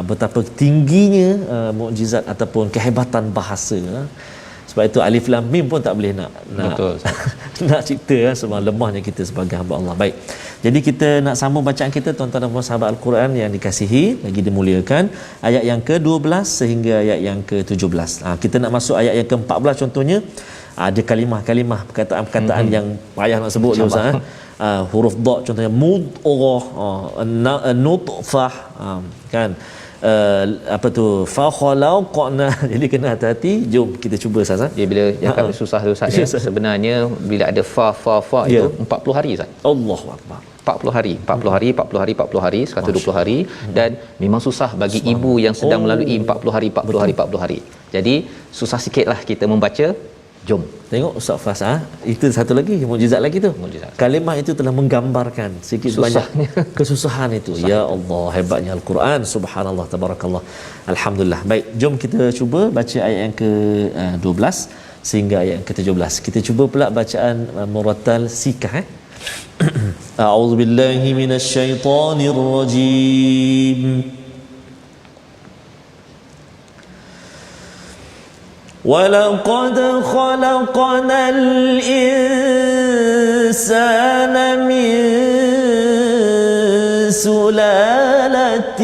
betapa tingginya mukjizat ataupun kehebatan bahasa. Sebab itu Alif Lam Mim pun tak boleh nak betul nak cipta sebab lemahnya kita sebagai hamba Allah. Baik. Jadi kita nak sambung bacaan kita tuan-tuan dan puan sahabat Al-Quran yang dikasihi lagi dimuliakan, ayat yang ke-12 sehingga ayat yang ke-17. Kita nak masuk ayat yang ke-14 contohnya. Ada kalimah-kalimah perkataan-perkataan yang payah nak sebut tu Ustaz. Huruf dha contohnya mudghah, nutfah, kan, apa tu, fa khalaqna. Jadi kena hati-hati. Jom kita cuba Ustaz. Dia bila cakap susah tu Ustaz ya. Sebenarnya bila ada fa itu 40 hari Ustaz. Allahu Akbar. 40 hari, 40 hari, 120 hari, dan memang susah bagi ibu yang sedang melalui 40 hari. Jadi susah sikitlah kita membaca. Jom tengok Ustaz Fas, itu satu lagi mukjizat lagi tu. Kalimah itu telah menggambarkan sikit sebanyak kesusahan itu. Ya Allah, hebatnya Al-Quran, subhanallah, tabarakallah, alhamdulillah. Baik, jom kita cuba baca ayat yang ke-12 sehingga ayat yang ke-17. Kita cuba pula bacaan murattal sikah. A'udzubillahi minasyaitonir rajim. وَلَقَدْ خَلَقْنَا الْإِنسَانَ مِنْ سُلَالَةٍ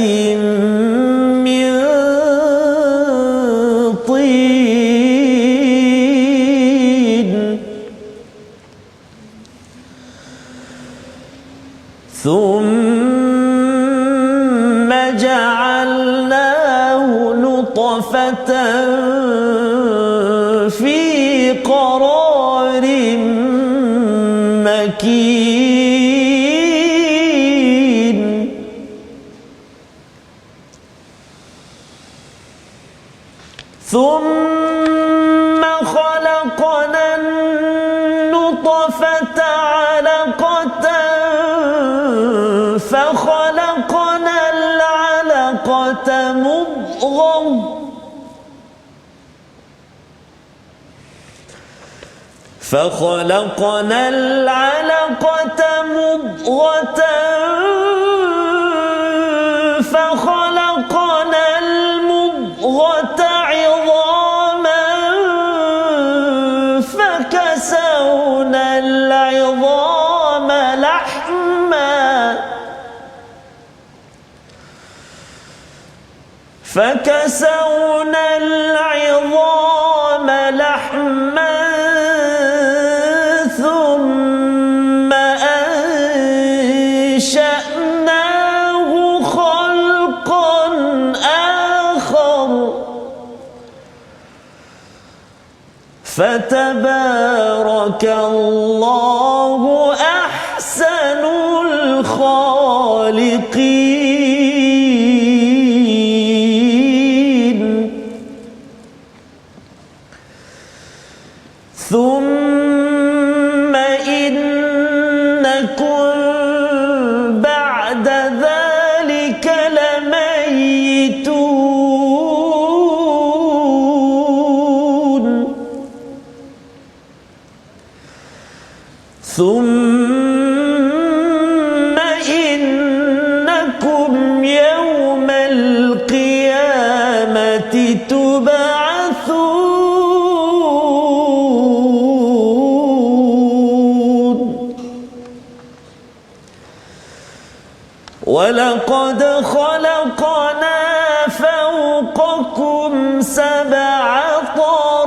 مِنْ طِينٍ ثُمَّ جَعَلْنَاهُ نُطْفَةً في قرار مكين ثم خلقنا النطفة علقة فخلقنا العلقة مضغة فخلقنا العلقة مضغة فخلقنا المضغة عظاما فكسونا العظام لحما ثم أنشأناه خلقا آخر فتبارك الله أحسن الخالقين ثم إنكم بعد ذلك لميتون ثم إنكم يوم القيامة تبعثون ولقد خلقنا فوقكم سبع طرائق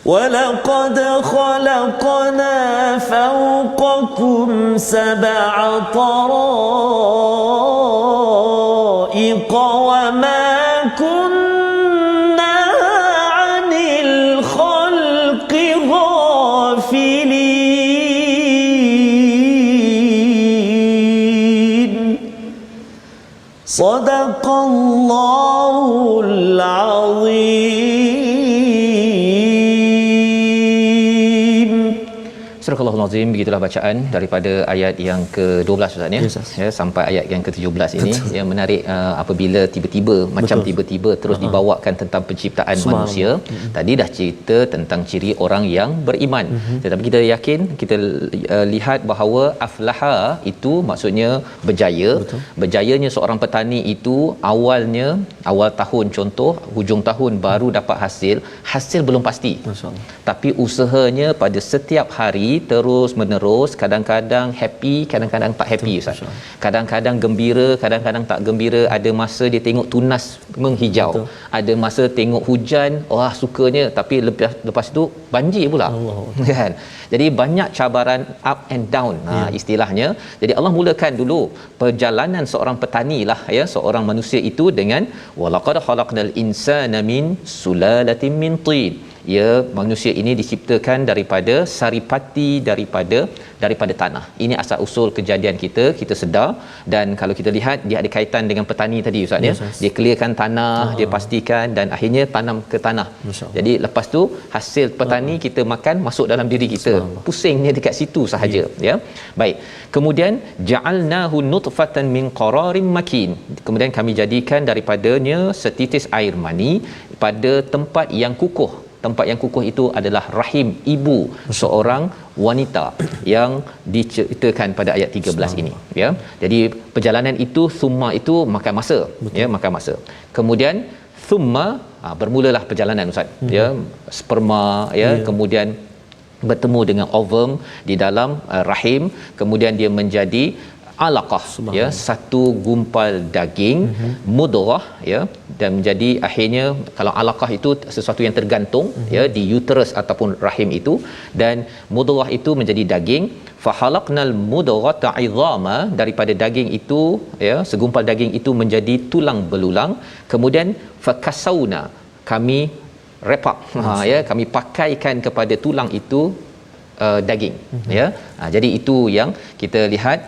ولقد خلقنا فوقكم سبع طرائق وما كنا عن الخلق غافلين صدق الله العظيم Surah Al-Azim, begitulah bacaan daripada ayat yang ke-12 Ustaz ya. Yes, Ya, sampai ayat yang ke-17 ini. Yang menarik apabila tiba-tiba macam tiba-tiba terus dibawakan tentang penciptaan manusia. Tadi dah cerita tentang ciri orang yang beriman. Tetapi kita yakin, kita lihat bahawa aflaha itu maksudnya berjaya. Berjayanya seorang petani itu awalnya awal tahun, contoh hujung tahun baru dapat hasil belum pasti. Tapi usahanya pada setiap hari terus menerus, kadang-kadang happy, kadang-kadang tak happy Ustaz. Kadang-kadang gembira, kadang-kadang tak gembira. Ada masa dia tengok tunas menghijau. Ada masa tengok hujan, wah sukanya, tapi lepas itu banjir pula. Kan? Jadi banyak cabaran, up and down istilahnya. Jadi Allah mulakan dulu perjalanan seorang petani lah ya, seorang manusia itu dengan walaqad khalaqnal insana min sulalatin min tin. Ya, manusia ini diciptakan daripada saripati, daripada tanah. Ini asal usul kejadian kita sedar. Dan kalau kita lihat, dia ada kaitan dengan petani tadi Ustaz ya. Dia clearkan tanah, dia pastikan, dan akhirnya tanam ke tanah. Jadi lepas tu hasil petani kita makan masuk dalam diri kita. Pusingnya dekat situ sahaja ya. Baik. Kemudian ja'alnahu nutfatan min qararin makin. Kemudian kami jadikan daripadanya setitis air mani pada tempat yang kukuh. Tempat yang kukuh itu adalah rahim ibu seorang wanita yang diceritakan pada ayat 13 ini ya. Jadi perjalanan itu summa itu makan masa. Ya, makan masa. Kemudian summa bermulalah perjalanan Ustaz ya, sperma ya, kemudian bertemu dengan ovum di dalam rahim, kemudian dia menjadi alaqah ya, satu gumpal daging, mudghah ya, dan menjadi akhirnya kalau alaqah itu sesuatu yang tergantung ya di uterus ataupun rahim itu, dan mudghah itu menjadi daging. Fahalaqnal mudghata 'idhama, daripada daging itu ya, segumpal daging itu menjadi tulang belulang. Kemudian fakasawna, kami wrap up ya, kami pakaikan kepada tulang itu daging ya. Jadi itu yang kita lihat,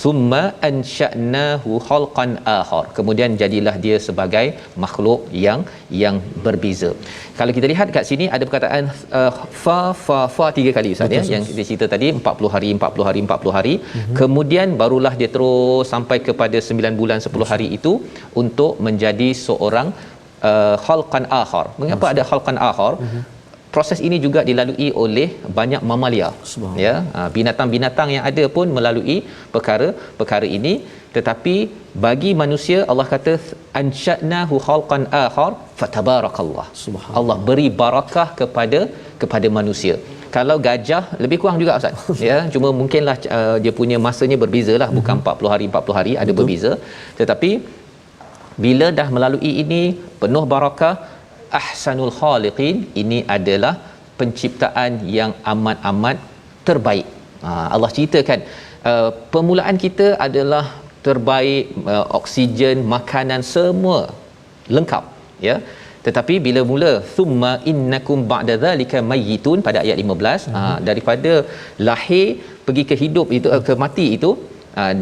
summa ansha'nahu khalqan akhar, kemudian jadilah dia sebagai makhluk yang berbeza. Kalau kita lihat kat sini ada perkataan fa 3 kali Ustaz ya, yang kita cerita tadi 40 hari. Kemudian barulah dia terus sampai kepada 9 bulan 10 hari itu untuk menjadi seorang khalqan akhar. Mengapa ada khalqan akhar? Proses ini juga dilalui oleh banyak mamalia ya, binatang-binatang yang ada pun melalui perkara ini. Tetapi bagi manusia Allah kata ansha'nahu khalqan akhar fatabarakallah. Allah beri barakah kepada manusia. Kalau gajah lebih kurang juga Ustaz ya, cuma mungkinlah dia punya masanya berbezalah, bukan 40 hari ada berbeza. Tetapi bila dah melalui ini penuh barakah, ahsanul khaliqin, ini adalah penciptaan yang amat-amat terbaik. Allah ceritakan permulaan kita adalah terbaik, oksigen, makanan semua lengkap ya. Tetapi bila mula thumma innakum ba'da dzalika mayyitun pada ayat 15, daripada lahir pergi ke hidup itu ke mati itu,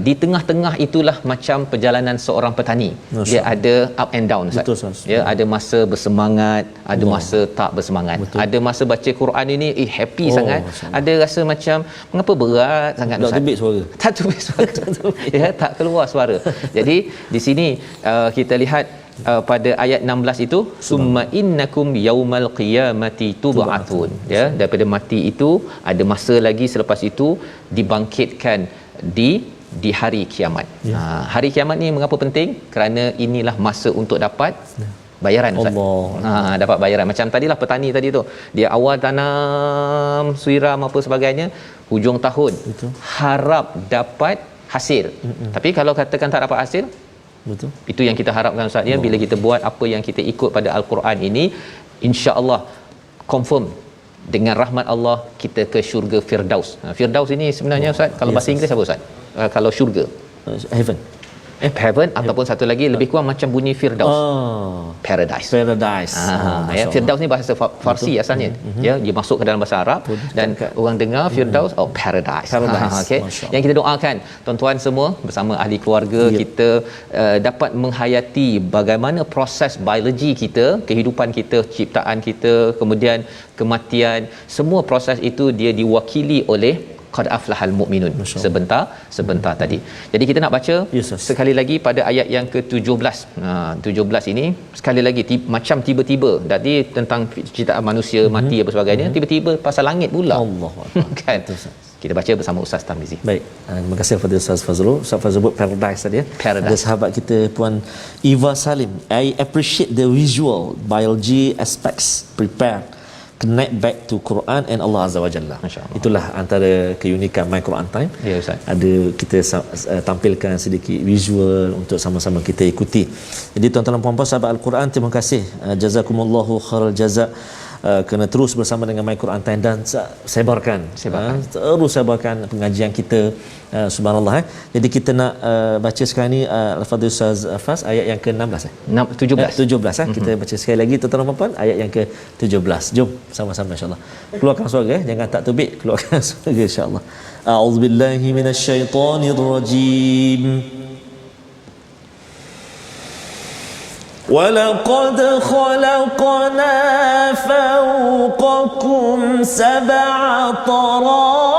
di tengah-tengah itulah macam perjalanan seorang petani. Dia ada up and down Ustaz. Ya, ada masa bersemangat, ada masa tak bersemangat. Ada masa baca Quran ini happy sangat, ada rasa macam mengapa berat sangat Ustaz. Tak tubik suara. Ya, tak keluar suara. Jadi di sini kita lihat pada ayat 16 itu summa innakum yaumal qiyamati tub'atun ya, daripada mati itu ada masa lagi selepas itu dibangkitkan di hari kiamat. Hari kiamat ni mengapa penting? Kerana inilah masa untuk dapat bayaran Ustaz. Dapat bayaran. Macam tadilah petani tadi tu, dia awal tanam, siram apa sebagainya, hujung tahun harap dapat hasil. Tapi kalau katakan tak dapat hasil, itu yang kita harapkan Ustaz ya, bila kita buat apa yang kita ikut pada Al-Quran ini, insya-Allah confirm dengan rahmat Allah kita ke syurga Firdaus. Firdaus ini sebenarnya Ustaz, kalau bahasa Inggeris apa Ustaz? Kalau syurga, heaven ataupun satu lagi lebih kurang macam bunyi firdaus. Paradise. Ya, firdaus ni bahasa Farsi asalnya. Ya, dia masuk ke dalam bahasa Arab dan orang dengar firdaus, paradise. Okey. Yang kita doakan tuan-tuan semua bersama ahli keluarga kita dapat menghayati bagaimana proses biologi kita, kehidupan kita, ciptaan kita, kemudian kematian, semua proses itu dia diwakili oleh qad aflahal mu'minun sebentar tadi. Jadi kita nak baca sekali lagi pada ayat yang ke-17. 17 ini sekali lagi macam tiba-tiba tadi tentang ciptaan manusia mati apa sebagainya, tiba-tiba pasal langit pula. Allahuakbar. Kan? Kita baca bersama Ustaz Tarmizi. Baik, terima kasih kepada Ustaz Fazrul. Ustaz Fazrul sebut paradise tadi ya. Ada sahabat kita Puan Eva Salim. I appreciate the visual biology aspects prepared connect back to Quran and Allah Azza wa Jalla. Itulah antara keunikan My Quran Time. Ya Ustaz. Ada kita tampilkan sedikit visual untuk sama-sama kita ikuti. Jadi tuan-tuan dan puan-puan sahabat Al-Quran, terima kasih. Jazakumullahu khairal jazak. Kena terus bersama dengan My Quran Time dan sebarkan. Terus sebarkan pengajian kita. Subhanallah. Jadi kita nak baca sekarang ni Al-Fadhil Ustaz Fas ayat yang ke-16 17 kita baca sekali lagi tuan-tuan dan puan-puan ayat yang ke-17. Jom sama-sama insya-Allah. Keluarkan suara, jangan tak tubik, keluarkan suara insya-Allah. A'udzubillahi minasyaitonirrajim. وَلَقَدْ خَلَقْنَا فَوْقَكُمْ سَبْعَ طَرَائِقَ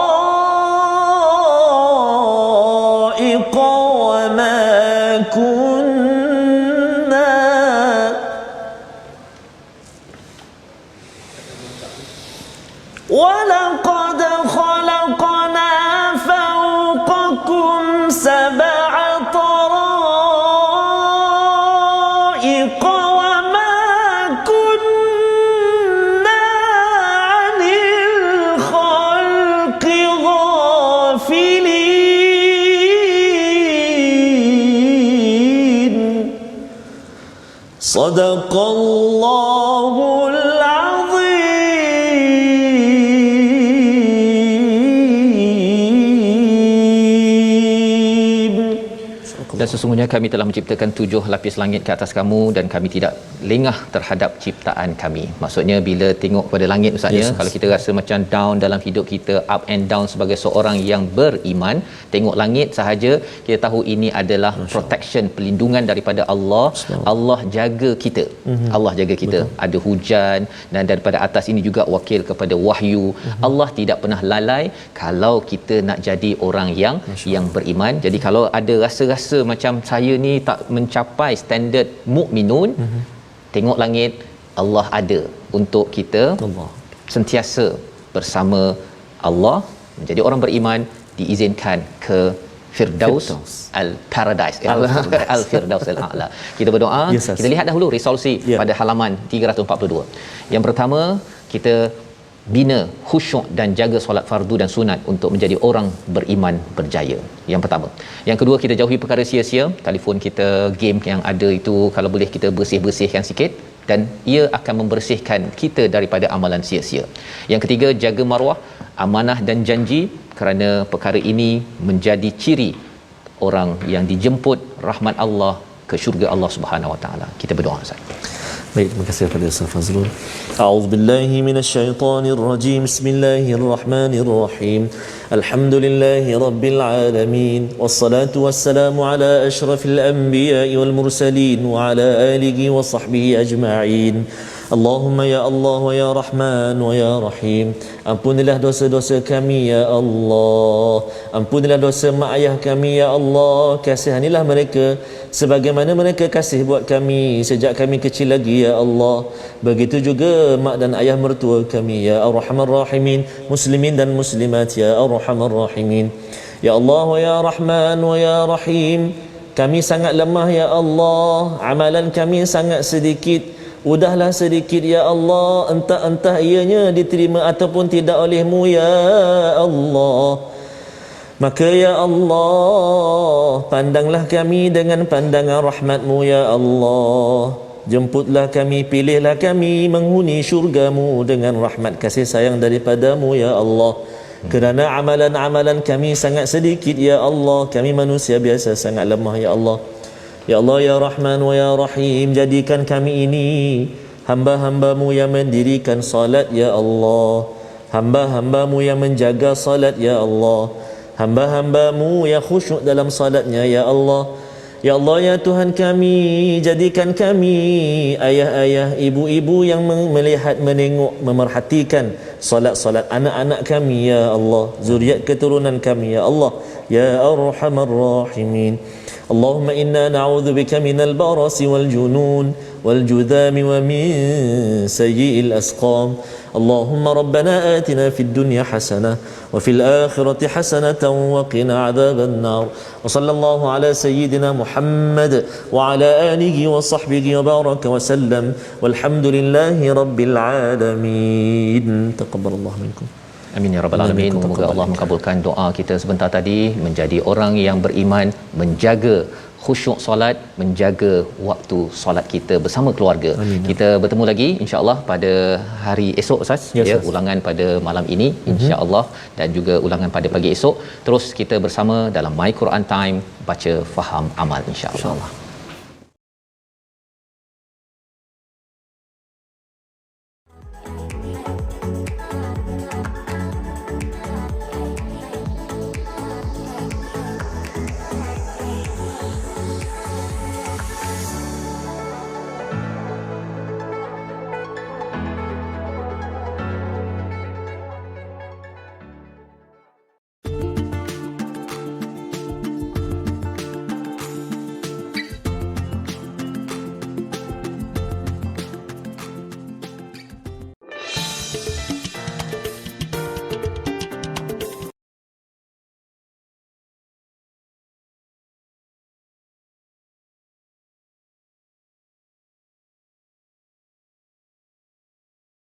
وَلَقَدْ خَلَقْنَا فَوْقَكُمْ سَبْعَ طَرَائِقَ وَمَا كُنَّا عَنِ الْخَلْقِ غَافِلِينَ. صدق الله dan sesungguhnya kami telah menciptakan 7 lapis langit ke atas kamu dan kami tidak lengah terhadap ciptaan kami. Maksudnya bila tengok pada langit Ustaznya, kalau kita rasa macam down dalam hidup kita, up and down sebagai seorang yang beriman, tengok langit sahaja kita tahu ini adalah protection, pelindungan daripada Allah. Allah jaga kita. Allah jaga kita. Ada hujan dan daripada atas ini juga wakil kepada wahyu. Allah tidak pernah lalai kalau kita nak jadi orang yang beriman. Jadi kalau ada rasa-rasa macam saya ni tak mencapai standard mukminun, tengok langit, Allah ada untuk kita sentiasa bersama Allah. Menjadi orang beriman diizinkan ke Firdaus al-Paradise, al-Firdaus al-A'la. Kita berdoa, kita lihat dahulu resolusi pada halaman 342. Yang pertama, kita bina khusyuk dan jaga solat fardu dan sunat untuk menjadi orang beriman berjaya. Yang pertama. Yang kedua, kita jauhi perkara sia-sia, telefon kita, game yang ada itu kalau boleh kita bersih-bersihkan sikit dan ia akan membersihkan kita daripada amalan sia-sia. Yang ketiga, jaga maruah, amanah dan janji kerana perkara ini menjadi ciri orang yang dijemput rahmat Allah ke syurga Allah Subhanahu Wa Taala. Kita berdoa Ustaz. Baik, terima kasih kepada Ustaz Fazrul. A'udzubillahi minasyaitonirrajim. Bismillahirrahmanirrahim. Alhamdulillahi rabbil alamin. Wassalatu wassalamu ala asyrafil anbiya'i wal mursalin wa ala alihi wa sahbihi ajma'in. Allahumma ya Allah wa ya Rahman wa ya Rahim. Ampunilah dosa-dosa kami ya Allah. Ampunilah dosa mak ayah kami ya Allah. Kasihanilah mereka sebagaimana mereka kasih buat kami sejak kami kecil lagi ya Allah. Begitu juga mak dan ayah mertua kami ya Arhamar Rahimin, muslimin dan muslimat ya Arhamar Rahimin. Ya Allah wa ya Rahman wa ya Rahim, kami sangat lemah ya Allah, amalan kami sangat sedikit. Udahlah sedikit ya Allah, entah ianya diterima ataupun tidak oleh-Mu ya Allah. Maka ya Allah, pandanglah kami dengan pandangan rahmat-Mu ya Allah. Jemputlah kami, pilihlah kami menghuni syurga-Mu dengan rahmat kasih sayang daripada-Mu ya Allah. Kerana amalan-amalan kami sangat sedikit ya Allah, kami manusia biasa sangat lemah ya Allah. Ya Allah ya Rahman wa ya Rahim, jadikan kami ini hamba-hambamu yang mendirikan salat ya Allah, hamba-hambamu yang menjaga salat ya Allah, hamba-hambamu yang khusyuk dalam salatnya ya Allah. Ya Allah ya Tuhan kami, jadikan kami ayah-ayah, ibu-ibu yang melihat, menengok, memerhatikan salat-salat anak-anak kami ya Allah, zuriat keturunan kami ya Allah ya Arhamar Rahimin. Allahumma inna na'udzubika minal barasi wal junun wal judhami wa min sayyi'il asqam. Allahumma rabbana atina fid dunya hasanah wa fil akhirati hasanatan wa qina adhaban nar. Wa sallallahu ala sayyidina Muhammad wa ala alihi wa sahbihi wa baraka wa sallam. Walhamdulillahi rabbil alamin. Taqabbalallahu minkum. Amin ya rabbal alamin. Semoga Allah mengabulkan doa kita sebentar tadi, menjadi orang yang beriman, menjaga khusyuk solat, menjaga waktu solat kita bersama keluarga. Amin. Kita bertemu lagi insya-Allah pada hari esok Ustaz, ya, ulangan pada malam ini insya-Allah, dan juga ulangan pada pagi esok. Terus kita bersama dalam My Quran Time, baca faham amal insya-Allah.